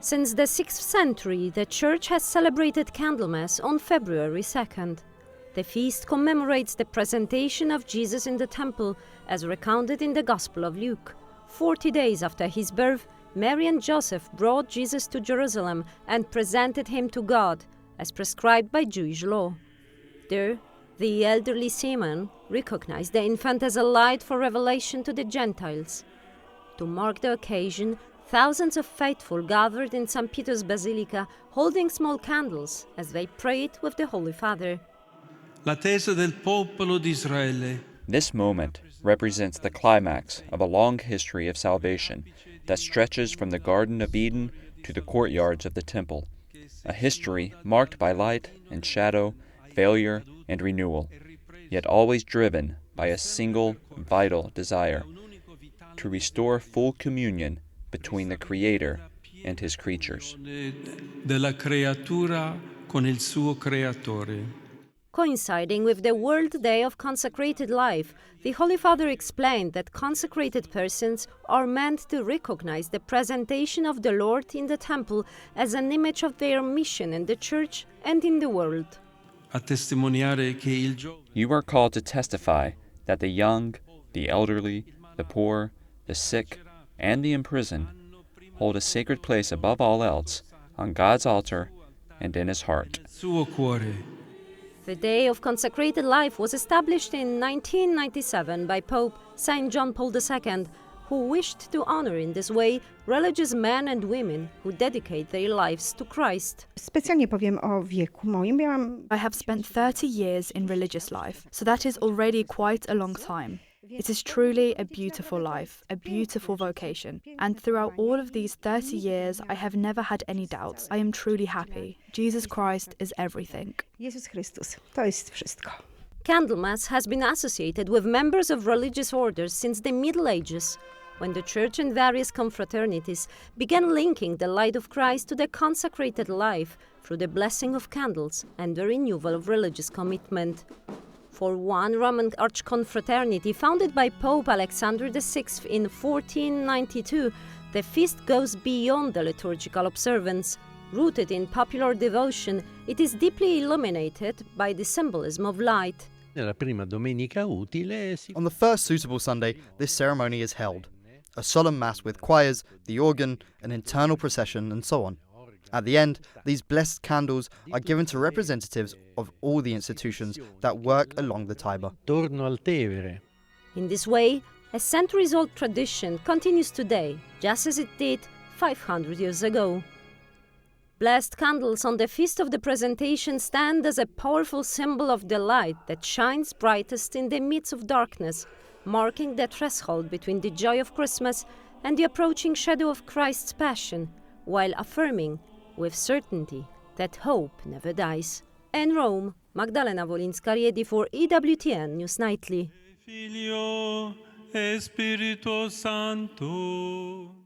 Since the 6th century, the Church has celebrated Candlemas on February 2nd. The feast commemorates the presentation of Jesus in the temple, as recounted in the Gospel of Luke. 40 days after his birth, Mary and Joseph brought Jesus to Jerusalem and presented him to God, as prescribed by Jewish law. There, the elderly Simeon recognized the infant as a light for revelation to the Gentiles. To mark the occasion, thousands of faithful gathered in St. Peter's Basilica, holding small candles as they prayed with the Holy Father. This moment represents the climax of a long history of salvation that stretches from the Garden of Eden to the courtyards of the temple, a history marked by light and shadow, failure and renewal, yet always driven by a single vital desire: to restore full communion between the Creator and His creatures. Coinciding with the World Day of Consecrated Life, the Holy Father explained that consecrated persons are meant to recognize the presentation of the Lord in the temple as an image of their mission in the Church and in the world. You are called to testify that the young, the elderly, the poor, the sick, and the imprisoned hold a sacred place above all else on God's altar and in His heart. The Day of Consecrated Life was established in 1997 by Pope St. John Paul II, who wished to honor in this way religious men and women who dedicate their lives to Christ. Specjalnie powiem o wieku moim. I have spent 30 years in religious life, so that is already quite a long time. It is truly a beautiful life, a beautiful vocation. And throughout all of these 30 years, I have never had any doubts. I am truly happy. Jesus Christ is everything. Jezus Chrystus, to jest wszystko. Candlemas has been associated with members of religious orders since the Middle Ages, when the Church and various confraternities began linking the light of Christ to the consecrated life through the blessing of candles and the renewal of religious commitment. For one Roman archconfraternity founded by Pope Alexander VI in 1492, the feast goes beyond the liturgical observance. Rooted in popular devotion, it is deeply illuminated by the symbolism of light. On the first suitable Sunday, this ceremony is held. A solemn mass with choirs, the organ, an internal procession, and so on. At the end, these blessed candles are given to representatives of all the institutions that work along the Tiber. In this way, a centuries-old tradition continues today, just as it did 500 years ago. Blessed candles on the Feast of the Presentation stand as a powerful symbol of the light that shines brightest in the midst of darkness, marking the threshold between the joy of Christmas and the approaching shadow of Christ's Passion, while affirming with certainty that hope never dies. In Rome, Magdalena Wolinska Riedi for EWTN News Nightly. Figlio e Spirito Santo.